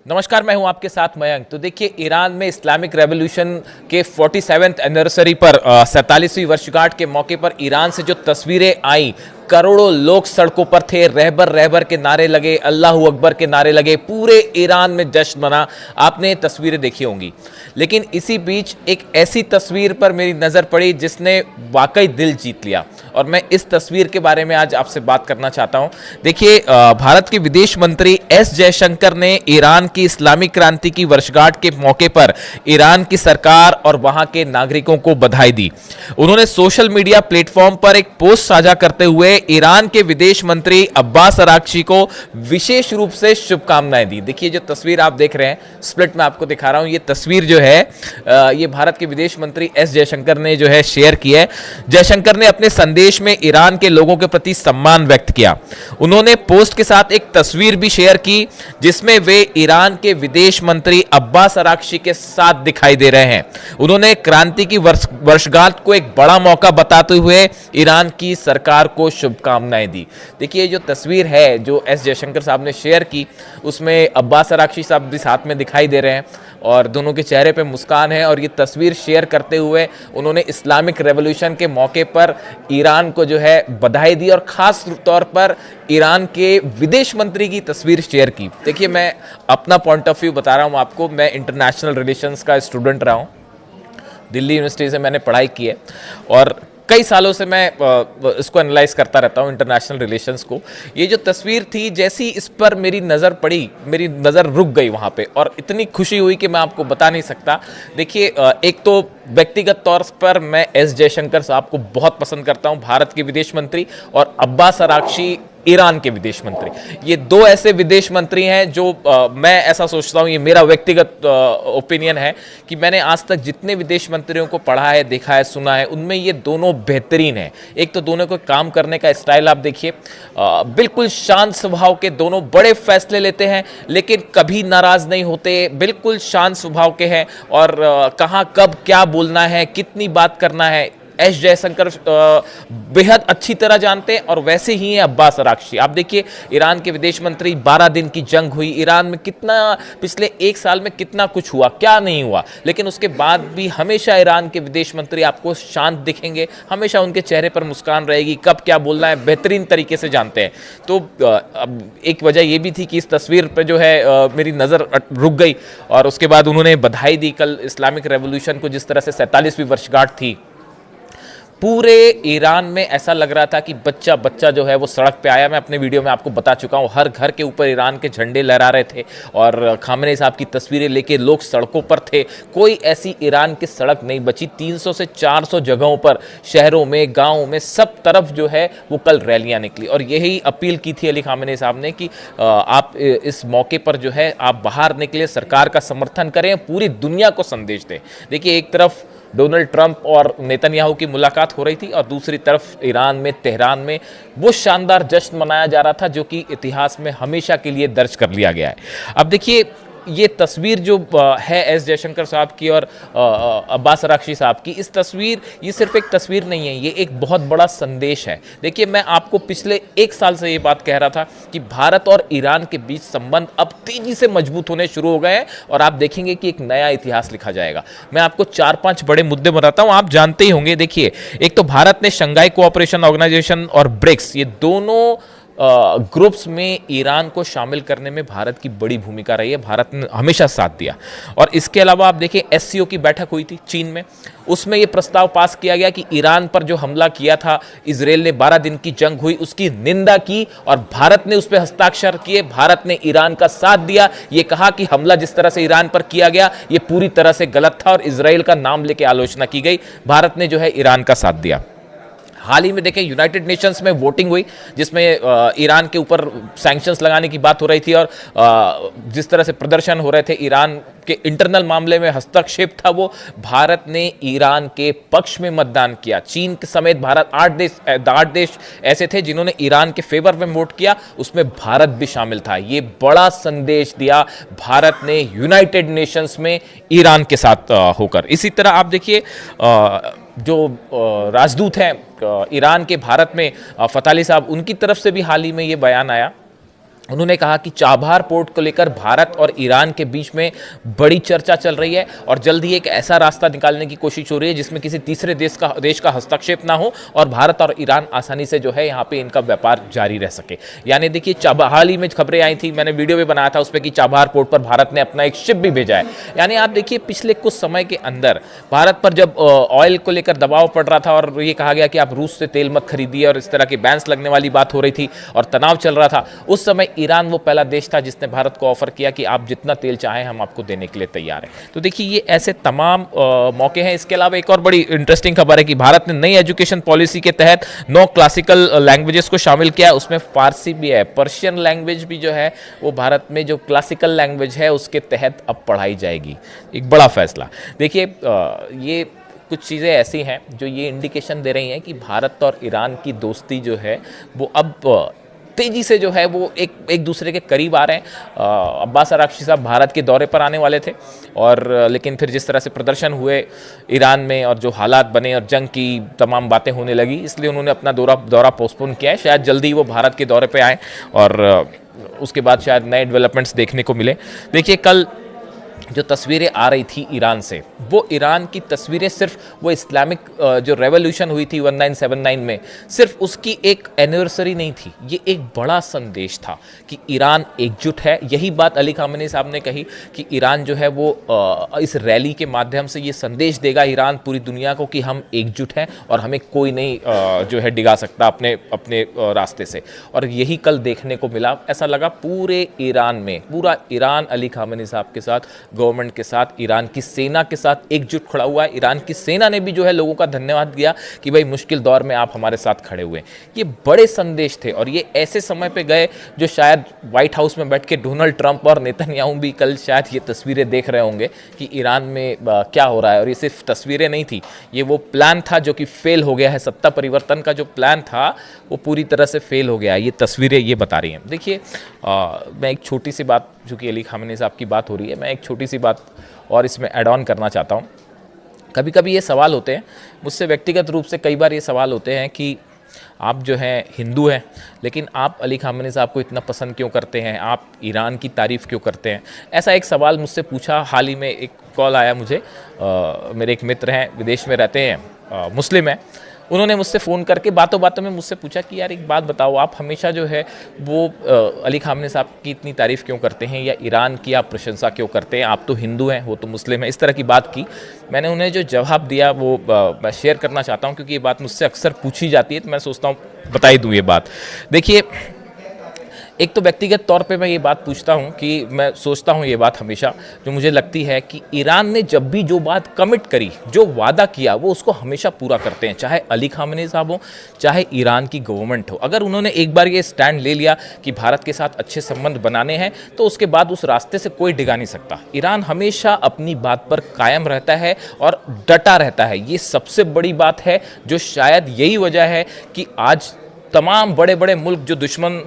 नमस्कार, मैं हूं आपके साथ मयंक। तो देखिए, ईरान में इस्लामिक रेवोल्यूशन के 47th एनिवर्सरी पर 47वीं वर्षगांठ के मौके पर ईरान से जो तस्वीरें आई, करोड़ों लोग सड़कों पर थे, रहबर रहबर के नारे लगे, अल्लाहू अकबर के नारे लगे, पूरे ईरान में जश्न मना। आपने तस्वीरें देखी होंगी, लेकिन इसी बीच एक ऐसी तस्वीर पर मेरी नज़र पड़ी जिसने वाकई दिल जीत लिया, और मैं इस तस्वीर के बारे में आज आपसे बात करना चाहता हूं। देखिए, भारत के विदेश मंत्री एस जयशंकर ने ईरान की इस्लामिक क्रांति की वर्षगांठ के मौके पर ईरान की सरकार और वहां के नागरिकों को बधाई दी। उन्होंने सोशल मीडिया प्लेटफॉर्म पर एक पोस्ट साझा करते हुए ईरान के विदेश मंत्री अब्बास अराक्ची को विशेष रूप से शुभकामनाएं दी। देखिए, जो तस्वीर आप देख रहे हैं, स्प्लिट में आपको दिखा रहा हूं, ये तस्वीर जो है ये भारत के विदेश मंत्री एस जयशंकर ने जो है शेयर की है। जयशंकर ने अपने संदेश में ईरान के लोगों के प्रति सम्मान व्यक्त किया। उन्होंने पोस्ट के साथ एक तस्वीर भी शेयर की जिसमें वे ईरान के विदेश मंत्री अब्बास अराक्ची के साथ दिखाई दे रहे हैं। उन्होंने क्रांति की वर्षगांठ को एक बड़ा मौका बताते हुए ईरान की सरकार को शुभकामनाएं दी। देखिए, जो तस्वीर है जो एस जयशंकर साहब ने शेयर की, उसमें अब्बास अराक्ची साहब भी साथ में दिखाई दे रहे हैं और दोनों के चेहरे पे मुस्कान है। और ये तस्वीर शेयर करते हुए उन्होंने इस्लामिक रेवोल्यूशन के मौके पर ईरान को जो है बधाई दी और खास तौर पर ईरान के विदेश मंत्री की तस्वीर शेयर की। देखिए, मैं अपना पॉइंट ऑफ व्यू बता रहा हूँ आपको। मैं इंटरनेशनल रिलेशंस का स्टूडेंट रहा हूँ, दिल्ली यूनिवर्सिटी से मैंने पढ़ाई की है और कई सालों से मैं इसको एनालाइज करता रहता हूँ, इंटरनेशनल रिलेशंस को। ये जो तस्वीर थी, जैसी इस पर मेरी नज़र पड़ी, मेरी नज़र रुक गई वहाँ पे, और इतनी खुशी हुई कि मैं आपको बता नहीं सकता। देखिए, एक तो व्यक्तिगत तौर पर मैं एस जयशंकर साहब को बहुत पसंद करता हूँ, भारत के विदेश मंत्री, और अब्बास अराक्ची ईरान के विदेश मंत्री। ये दो ऐसे विदेश मंत्री हैं जो मैं ऐसा सोचता हूँ, ये मेरा व्यक्तिगत ओपिनियन है कि मैंने आज तक जितने विदेश मंत्रियों को पढ़ा है, देखा है, सुना है, उनमें ये दोनों बेहतरीन हैं। एक तो दोनों को काम करने का स्टाइल आप देखिए, बिल्कुल शांत स्वभाव के, दोनों बड़े फैसले लेते हैं लेकिन कभी नाराज नहीं होते, बिल्कुल शांत स्वभाव के हैं, और कहाँ कब क्या बोलना है, कितनी बात करना है, एस जयशंकर बेहद अच्छी तरह जानते हैं। और वैसे ही हैं अब्बास अराक्ची। आप देखिए, ईरान के विदेश मंत्री, 12 दिन की जंग हुई ईरान में, कितना पिछले एक साल में कितना कुछ हुआ, क्या नहीं हुआ, लेकिन उसके बाद भी हमेशा ईरान के विदेश मंत्री आपको शांत दिखेंगे, हमेशा उनके चेहरे पर मुस्कान रहेगी, कब क्या बोलना है बेहतरीन तरीके से जानते हैं। तो अब एक वजह यह भी थी कि इस तस्वीर पर जो है मेरी नज़र रुक गई, और उसके बाद उन्होंने बधाई दी कल इस्लामिक रेवोल्यूशन को, जिस तरह से 47वीं वर्षगांठ थी। पूरे ईरान में ऐसा लग रहा था कि बच्चा बच्चा जो है वो सड़क पे आया। मैं अपने वीडियो में आपको बता चुका हूँ, हर घर के ऊपर ईरान के झंडे लहरा रहे थे और खामेनेई साहब की तस्वीरें लेके लोग सड़कों पर थे। कोई ऐसी ईरान की सड़क नहीं बची। 300 से 400 जगहों पर, शहरों में, गाँव में, सब तरफ जो है वो कल रैलियाँ निकली, और यही अपील की थी अली खामेनेई साहब ने कि आप इस मौके पर जो है आप बाहर निकले, सरकार का समर्थन करें, पूरी दुनिया को संदेश दें। देखिए, एक तरफ डोनाल्ड ट्रंप और नेतन्याहू की मुलाकात हो रही थी और दूसरी तरफ ईरान में, तेहरान में वो शानदार जश्न मनाया जा रहा था जो कि इतिहास में हमेशा के लिए दर्ज कर लिया गया है। अब देखिए, ये तस्वीर जो है एस जयशंकर साहब की और अब्बास अराक्ची साहब की, इस तस्वीर, ये सिर्फ एक तस्वीर नहीं है, ये एक बहुत बड़ा संदेश है। देखिए, मैं आपको पिछले एक साल से ये बात कह रहा था कि भारत और ईरान के बीच संबंध अब तेजी से मजबूत होने शुरू हो गए हैं, और आप देखेंगे कि एक नया इतिहास लिखा जाएगा। मैं आपको 4-5 बड़े मुद्दे बताता हूँ, आप जानते ही होंगे। देखिए, एक तो भारत ने शंघाई कोऑपरेशन ऑर्गेनाइजेशन और ब्रिक्स, ये दोनों ग्रुप्स में ईरान को शामिल करने में भारत की बड़ी भूमिका रही है। भारत ने हमेशा साथ दिया। और इसके अलावा आप देखें, एससीओ की बैठक हुई थी चीन में, उसमें यह प्रस्ताव पास किया गया कि ईरान पर जो हमला किया था इजराइल ने, 12 दिन की जंग हुई, उसकी निंदा की और भारत ने उस पर हस्ताक्षर किए। भारत ने ईरान का साथ दिया, ये कहा कि हमला जिस तरह से ईरान पर किया गया ये पूरी तरह से गलत था, और इजराइल का नाम लेके आलोचना की गई। भारत ने जो है ईरान का साथ दिया। हाल ही में देखें, यूनाइटेड नेशंस में वोटिंग हुई जिसमें ईरान के ऊपर सैंक्शंस लगाने की बात हो रही थी, और जिस तरह से प्रदर्शन हो रहे थे, ईरान के इंटरनल मामले में हस्तक्षेप था वो, भारत ने ईरान के पक्ष में मतदान किया। चीन के समेत भारत 8 देश ऐसे थे जिन्होंने ईरान के फेवर में वोट किया, उसमें भारत भी शामिल था। ये बड़ा संदेश दिया भारत ने यूनाइटेड नेशंस में ईरान के साथ होकर। इसी तरह आप देखिए, जो राजदूत हैं ईरान के भारत में, फताली साहब, उनकी तरफ से भी हाल ही में ये बयान आया उन्होंने कहा कि चाबहार पोर्ट को लेकर भारत और ईरान के बीच में बड़ी चर्चा चल रही है और जल्द ही एक ऐसा रास्ता निकालने की कोशिश हो रही है जिसमें किसी तीसरे देश का हस्तक्षेप ना हो और भारत और ईरान आसानी से जो है यहाँ पे इनका व्यापार जारी रह सके। यानी देखिए, हाल ही में खबरें आई थी, मैंने वीडियो भी बनाया था उसमें कि चाबहार पोर्ट पर भारत ने अपना एक शिप भी भेजा है। यानी आप देखिए, पिछले कुछ समय के अंदर भारत पर जब ऑयल को लेकर दबाव पड़ रहा था और ये कहा गया कि आप रूस से तेल मत खरीदिए और इस तरह की बैन्स लगने वाली बात हो रही थी और तनाव चल रहा था, उस समय ईरान वो पहला देश था जिसने भारत को ऑफर किया कि आप जितना तेल चाहें हम आपको देने के लिए तैयार हैं। तो देखिए, ये ऐसे तमाम मौके हैं। इसके अलावा एक और बड़ी इंटरेस्टिंग खबर है कि भारत ने नई एजुकेशन पॉलिसी के तहत 9 क्लासिकल लैंग्वेजेस को शामिल किया, उसमें फारसी भी है। पर्शियन लैंग्वेज भी जो है वो भारत में जो क्लासिकल लैंग्वेज है उसके तहत अब पढ़ाई जाएगी। एक बड़ा फैसला। देखिए, ये कुछ चीज़ें ऐसी हैं जो ये इंडिकेशन दे रही हैं कि भारत और ईरान की दोस्ती जो है वो अब तेजी से जो है वो एक दूसरे के करीब आ रहे हैं। अब्बास अराक्ची साहब भारत के दौरे पर आने वाले थे और लेकिन फिर जिस तरह से प्रदर्शन हुए ईरान में और जो हालात बने और जंग की तमाम बातें होने लगी, इसलिए उन्होंने अपना दौरा पोस्टपोन किया है। शायद जल्दी वो भारत के दौरे पे आए और उसके बाद शायद नए डेवलपमेंट्स देखने को मिले। देखिए, कल जो तस्वीरें आ रही थी ईरान से, वो ईरान की तस्वीरें सिर्फ वो इस्लामिक जो रेवोल्यूशन हुई थी 1979 में, सिर्फ उसकी एक एनिवर्सरी नहीं थी। ये एक बड़ा संदेश था कि ईरान एकजुट है। यही बात अली खामेनी साहब ने कही कि ईरान जो है वो इस रैली के माध्यम से ये संदेश देगा ईरान पूरी दुनिया को कि हम एकजुट हैं और हमें कोई नहीं जो है डिगा सकता अपने रास्ते से। और यही कल देखने को मिला। ऐसा लगा पूरे ईरान में, पूरा ईरान अली खामेनी साहब के साथ, गवर्नमेंट के साथ, ईरान की सेना के साथ एकजुट खड़ा हुआ है। ईरान की सेना ने भी जो है लोगों का धन्यवाद किया कि भाई मुश्किल दौर में आप हमारे साथ खड़े हुए। ये बड़े संदेश थे और ये ऐसे समय पे गए जो शायद व्हाइट हाउस में बैठ के डोनाल्ड ट्रंप और नेतन्याहू भी कल शायद ये तस्वीरें देख रहे होंगे कि ईरान में क्या हो रहा है। और ये सिर्फ तस्वीरें नहीं थी, ये वो प्लान था जो कि फेल हो गया है। सत्ता परिवर्तन का जो प्लान था वो पूरी तरह से फेल हो गया है। ये तस्वीरें ये बता रही हैं। देखिए, मैं एक छोटी सी बात, चूँकि अली खामेनी साहब की बात हो रही है, मैं एक छोटी सी बात और इसमें ऐड ऑन करना चाहता हूँ। कभी कभी ये सवाल होते हैं मुझसे व्यक्तिगत रूप से, कई बार ये सवाल होते हैं कि आप जो हैं हिंदू हैं, लेकिन आप अली खामेनी साहब को इतना पसंद क्यों करते हैं, आप ईरान की तारीफ़ क्यों करते हैं। ऐसा एक सवाल मुझसे पूछा। हाल ही में एक कॉल आया मुझे, मेरे एक मित्र हैं, विदेश में रहते हैं, मुस्लिम हैं। उन्होंने मुझसे फ़ोन करके बातों बातों में मुझसे पूछा कि यार एक बात बताओ, आप हमेशा जो है वो अली खामेनी साहब की इतनी तारीफ़ क्यों करते हैं या ईरान की आप प्रशंसा क्यों करते हैं, आप तो हिंदू हैं, वो तो मुस्लिम है। इस तरह की बात की। मैंने उन्हें जो जवाब दिया वो मैं शेयर करना चाहता हूँ, क्योंकि ये बात मुझसे अक्सर पूछी जाती है, तो मैं सोचता हूँ बता ही दूँ ये बात। देखिए, एक तो व्यक्तिगत तौर पे मैं ये बात पूछता हूँ कि मैं सोचता हूँ ये बात हमेशा, जो मुझे लगती है कि ईरान ने जब भी जो बात कमिट करी, जो वादा किया, वो उसको हमेशा पूरा करते हैं, चाहे अली खामेनी साहब हो, चाहे ईरान की गवर्नमेंट हो। अगर उन्होंने एक बार ये स्टैंड ले लिया कि भारत के साथ अच्छे संबंध बनाने हैं, तो उसके बाद उस रास्ते से कोई डिगा नहीं सकता। ईरान हमेशा अपनी बात पर कायम रहता है और डटा रहता है। ये सबसे बड़ी बात है, जो शायद यही वजह है कि आज तमाम बड़े बड़े मुल्क जो दुश्मन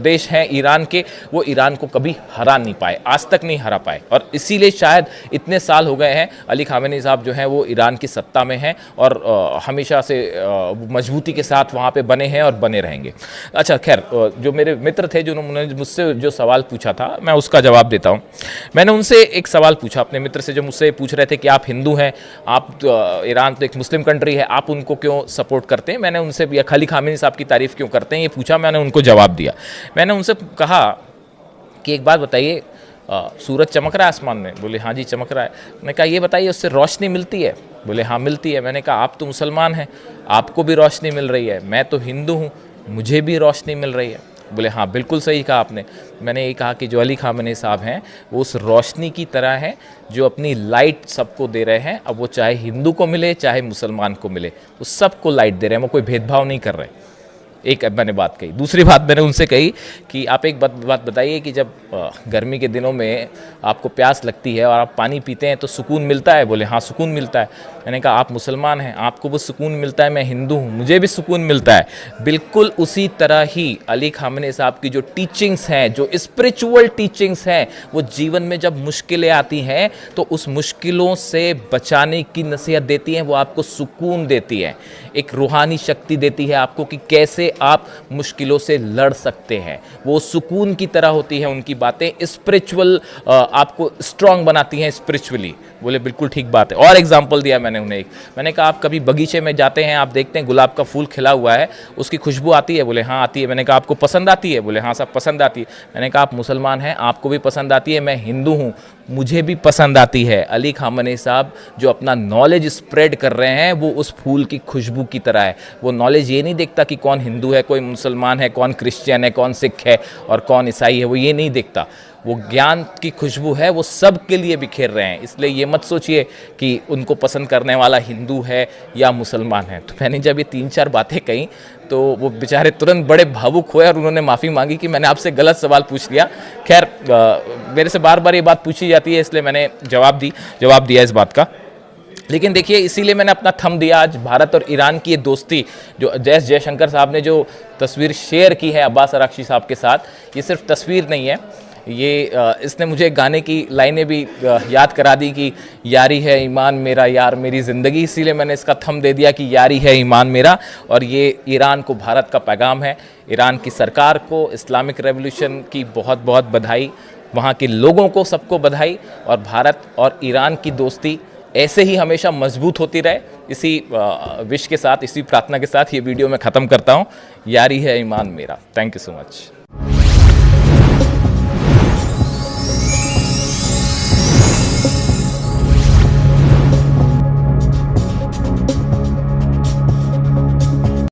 देश हैं ईरान के, वो ईरान को कभी हरा नहीं पाए, आज तक नहीं हरा पाए। और इसीलिए शायद इतने साल हो गए हैं अली खामेनी साहब जो हैं वो ईरान की सत्ता में हैं और हमेशा से मजबूती के साथ वहाँ पे बने हैं और बने रहेंगे। अच्छा, खैर, जो मेरे मित्र थे जिन्होंने मुझसे जो सवाल पूछा था, मैं उसका जवाब देता हूँ। मैंने उनसे एक सवाल पूछा, अपने मित्र से, जो मुझसे पूछ रहे थे कि आप हिंदू हैं, आप ईरान तो एक मुस्लिम कंट्री है, आप उनको क्यों सपोर्ट करते हैं। मैंने उनसे अली खामेनी साहब की तारीफ क्यों करते हैं ये पूछा। मैंने उनको जवाब दिया। मैंने उनसे कहा कि एक बात बताइए, सूरज चमक रहा है आसमान में? बोले हाँ जी चमक रहा है। मैंने कहा ये बताइए, उससे रोशनी मिलती है? बोले हाँ मिलती है। मैंने कहा आप तो मुसलमान हैं, आपको भी रोशनी मिल रही है, मैं तो हिंदू हूँ, मुझे भी रोशनी मिल रही है। बोले हाँ बिल्कुल सही कहा आपने। मैंने ये कहा कि जो अली खामेनी साहब हैं वो उस रोशनी की तरह हैं जो अपनी लाइट सबको दे रहे हैं। अब वो चाहे हिंदू को मिले चाहे मुसलमान को मिले, वो सबको लाइट दे रहे हैं, वो कोई भेदभाव नहीं कर रहे। एक मैंने बात कही। दूसरी बात मैंने उनसे कही कि आप एक बात बताइए कि जब गर्मी के दिनों में आपको प्यास लगती है और आप पानी पीते हैं तो सुकून मिलता है? बोले हाँ सुकून मिलता है। मैंने कहा आप मुसलमान हैं, आपको वो सुकून मिलता है, मैं हिंदू हूँ, मुझे भी सुकून मिलता है। बिल्कुल उसी तरह ही अली खामेनी साहब की जो टीचिंग्स हैं, जो स्पिरिचुअल टीचिंग्स हैं, वो जीवन में जब मुश्किलें आती हैं तो उस मुश्किलों से बचाने की नसीहत देती हैं, वो आपको सुकून देती है, एक रूहानी शक्ति देती है आपको कि कैसे से आप मुश्किलों से लड़ सकते हैं। वो सुकून की तरह होती है उनकी बातें, स्पिरिचुअल, आपको स्ट्रांग बनाती हैं स्पिरिचुअली। बोले बिल्कुल ठीक बात है। और एग्जाम्पल दिया मैंने उन्हें, मैंने कहा आप कभी बगीचे में जाते हैं, आप देखते हैं गुलाब का फूल खिला हुआ है, उसकी खुशबू आती है? बोले हाँ आती है। मैंने कहा आपको पसंद आती है? बोले हाँ सब पसंद आती है। मैंने कहा आप मुसलमान हैं, आपको भी पसंद आती है? मैं हिंदू हूँ, मुझे भी पसंद आती है। अली खामनेई साहब जो अपना नॉलेज स्प्रेड कर रहे हैं वो उस फूल की खुशबू की तरह है। वो नॉलेज ये नहीं देखता कि कौन हिंदू है, कोई मुसलमान है, कौन क्रिश्चियन है, कौन सिख है और कौन ईसाई है, वो ये नहीं देखता। वो ज्ञान की खुशबू है, वो सब के लिए बिखेर रहे हैं। इसलिए ये मत सोचिए कि उनको पसंद करने वाला हिंदू है या मुसलमान है। तो मैंने जब ये 3-4 बातें कही तो वो बेचारे तुरंत बड़े भावुक हुए और उन्होंने माफ़ी मांगी कि मैंने आपसे गलत सवाल पूछ लिया। खैर मेरे से बार बार ये बात पूछी जाती है, इसलिए मैंने जवाब दिया इस बात का। लेकिन देखिए, इसीलिए मैंने अपना थंब दिया आज भारत और ईरान की ये दोस्ती, जो जयशंकर साहब ने जो तस्वीर शेयर की है अब्बास अरागची साहब के साथ, ये सिर्फ तस्वीर नहीं है, ये इसने मुझे गाने की लाइनें भी याद करा दी कि यारी है ईमान मेरा, यार मेरी ज़िंदगी। इसीलिए मैंने इसका थंब दे दिया कि यारी है ईमान मेरा। और ये ईरान को भारत का पैगाम है। ईरान की सरकार को इस्लामिक रेवोल्यूशन की बहुत बहुत बधाई, वहाँ के लोगों को सबको बधाई। और भारत और ईरान की दोस्ती ऐसे ही हमेशा मजबूत होती रहे। इसी विश के साथ, इसी प्रार्थना के साथ ये वीडियो मैं ख़त्म करता हूँ। यारी है ईमान मेरा। Thank you so much.